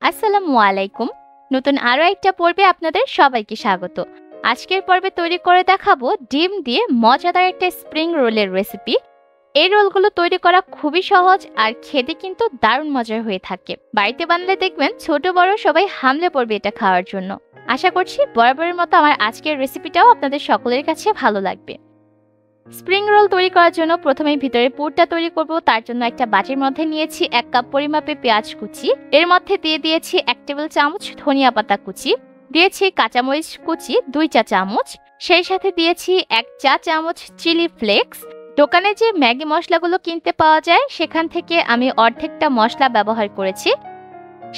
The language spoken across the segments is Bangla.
আসসালামু আলাইকুম। নতুন আরো একটা পর্বে আপনাদের সবাইকে স্বাগত। আজকের পর্বে তৈরি করে দেখাবো ডিম দিয়ে মজাদার একটা স্প্রিং রোলের রেসিপি। এই রোলগুলো তৈরি করা খুবই সহজ আর খেতে কিন্তু দারুণ মজার হয়ে থাকে। বাড়িতে বানালে দেখবেন ছোট বড় সবাই হামলে পড়বে এটা খাওয়ার জন্য। আশা করছি বরাবরের মতো আমার আজকের রেসিপিটাও আপনাদের সকলের কাছে ভালো লাগবে। স্প্রিং রোল তৈরি করার জন্য প্রথমেই ভিতরে পুরটা তৈরি করব। তার জন্য একটা বাটির মধ্যে নিয়েছি 1 কাপ পরিমাপে পেঁয়াজ কুচি, এর মধ্যে দিয়ে দিয়েছি 1 টেবিল চামচ ধনিয়া পাতা কুচি, দিয়েছি কাঁচামরিচ কুচি 2 চা চামচ, সেই সাথে দিয়েছি 1 চা চামচ চিলি ফ্লেক্স। দোকানে যে ম্যাগি মশলাগুলো কিনতে পাওয়া যায় সেখান থেকে আমি অর্ধেকটা মশলা ব্যবহার করেছি।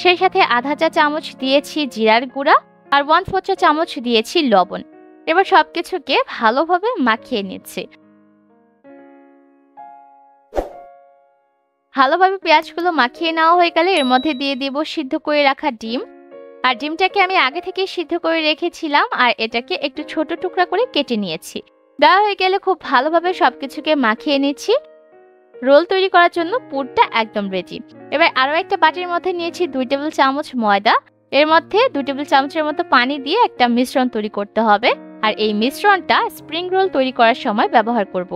সেই সাথে আধা চা চামচ দিয়েছি জিরার গুঁড়া আর 1/4 চা চামচ দিয়েছি লবণ। এবার সবকিছুকে ভালোভাবে মাখিয়ে নিচ্ছি। ভালোভাবে পেঁয়াজগুলো মাখিয়ে নেওয়া হয়ে গেলে এর মধ্যে দিয়ে দিব সিদ্ধ করে রাখা ডিম। আর ডিমটাকে আমি আগে থেকে সিদ্ধ করে রেখেছিলাম আর এটাকে একটু ছোট টুকরা করে কেটে নিয়েছি। দেওয়া হয়ে গেলে খুব ভালোভাবে সবকিছুকে মাখিয়ে নিচ্ছি। রোল তৈরি করার জন্য পুরটা একদম রেডি। এবার আরো একটা বাটির মধ্যে নিয়েছি 2 টেবিল চামচ ময়দা, এর মধ্যে 2 টেবিল চামচের মতো পানি দিয়ে একটা মিশ্রণ তৈরি করতে হবে। আর এই মিশ্রণটা স্প্রিং রোল তৈরি করার সময় ব্যবহার করব।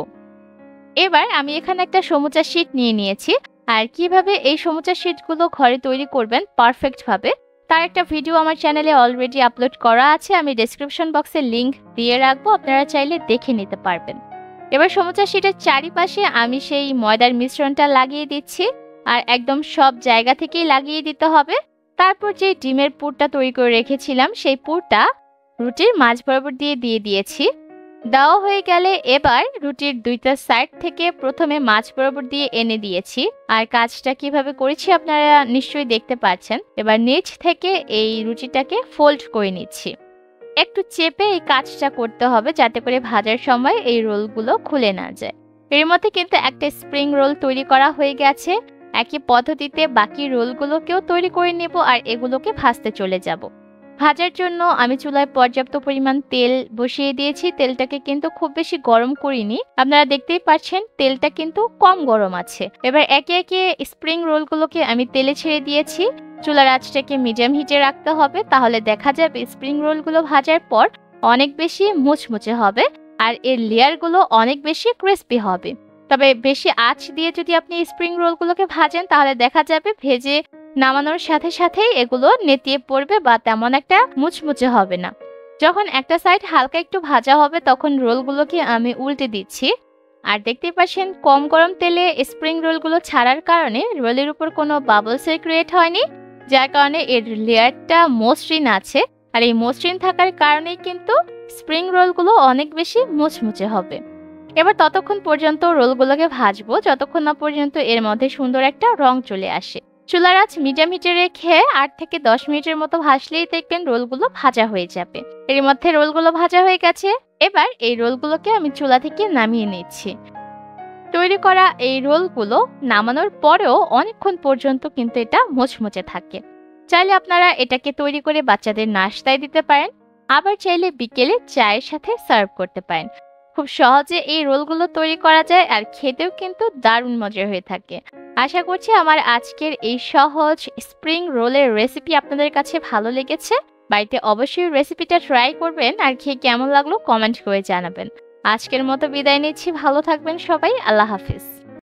এবার আমি এখানে একটা সমুচা শীট নিয়ে নিয়েছি। আর কিভাবে এই সমুচা শীটগুলো ঘরে তৈরি করবেন পারফেক্ট ভাবে তার একটা ভিডিও আমার চ্যানেলে অলরেডি আপলোড করা আছে, আমি ডেসক্রিপশন বক্সে লিংক দিয়ে রাখবো, আপনারা চাইলে দেখে নিতে পারবেন। এবার সমুচা শীটের চারিপাশে আমি সেই ময়দার মিশ্রণটা লাগিয়ে দিচ্ছি আর একদম সব জায়গা থেকেই লাগিয়ে দিতে হবে। তারপর যে ডিমের পুরটা তৈরি করে রেখেছিলাম সেই পুরটা রুটির মাঝ বরাবর দিয়ে দিয়েছি। দেওয়া হয়ে গেলে এবার রুটির দুইটা সাইড থেকে প্রথমে মাঝ বরাবর দিয়ে এনে দিয়েছি। আর কাজটা কিভাবে করেছি আপনারা নিশ্চয়ই দেখতে পাচ্ছেন। এবার নিচ থেকে এই রুটিটাকে ফোল্ড করে নিচ্ছি। একটু চেপে এই কাজটা করতে হবে যাতে করে ভাজার সময় এই রোলগুলো খুলে না যায়। এর মধ্যে কিন্তু একটা স্প্রিং রোল তৈরি করা হয়ে গেছে। একই পদ্ধতিতে বাকি রোলগুলোকেও তৈরি করে নেব আর এগুলোকে ভাজতে চলে যাব। ভাজার জন্য আমি চুলায় পর্যাপ্ত পরিমাণ তেল বসিয়ে দিয়েছি। তেলটাকে কিন্তু খুব বেশি গরম করিনি, আপনারা দেখতেই পাচ্ছেন তেলটা কিন্তু কম গরম আছে। এবার একে একে স্প্রিং রোলগুলোকে আমি তেলে ছেড়ে দিয়েছি। চুলার আঁচটাকে মিডিয়াম হিটে রাখতে হবে, তাহলে দেখা যাবে স্প্রিং রোলগুলো ভাজার পর অনেক বেশি মুচমুচে হবে আর এর লেয়ারগুলো অনেক বেশি ক্রিস্পি হবে। তবে বেশি আঁচ দিয়ে যদি আপনি স্প্রিং রোলগুলোকে ভাজেন তাহলে দেখা যাবে ভেজে নামানোর সাথে সাথেই এগুলো নেতিয়ে পড়বে বা তেমন একটা মুচমুচে হবে না। যখন একটা সাইড হালকা একটু ভাজা হবে তখন রোলগুলোকে আমি উল্টে দিচ্ছি। আর দেখতেই পাচ্ছেন কম গরম তেলে স্প্রিং রোলগুলো ছাড়ার কারণে রোলের উপর কোনো বাবলসের ক্রিয়েট হয়নি, যার কারণে এর লেয়ারটা মসৃণ আছে। আর এই মসৃণ থাকার কারণেই কিন্তু স্প্রিং রোলগুলো অনেক বেশি মুচমুচে হবে। এবার ততক্ষণ পর্যন্ত রোলগুলোকে ভাজবো যতক্ষণ না পর্যন্ত এর মধ্যে সুন্দর একটা রং চলে আসে। চুলার আঁচ মিডিয়াম হিটে রেখে 8 থেকে 10 মিনিটের মতো ভাজলেই দেখবেন রোলগুলো ভাজা হয়ে যাবে। এর মধ্যে রোলগুলো ভাজা হয়ে গেছে। এবার এই রোলগুলোকে আমি চুলা থেকে নামিয়ে নিচ্ছি। তৈরি করা এই রোলগুলো নামানোর পরেও অনেকক্ষণ পর্যন্ত কিন্তু এটা মুচমুচে থাকে। চাইলে আপনারা এটাকে তৈরি করে বাচ্চাদের নাস্তায় দিতে পারেন, আবার চাইলে বিকেলে চায়ের সাথে সার্ভ করতে পারেন। খুব সহজে এই রোলগুলো তৈরি করা যায় আর খেতেও কিন্তু দারুণ মজার হয়ে থাকে। আশা করছি আমার আজকের এই সহজ স্প্রিং রোলের রেসিপি আপনাদের কাছে ভালো লেগেছে। বাড়িতে অবশ্যই রেসিপিটা ট্রাই করবেন আর খেয়ে কেমন লাগলো কমেন্ট করে জানাবেন। আজকের মতো বিদায় নিচ্ছি, ভালো থাকবেন সবাই, আল্লাহ হাফিজ।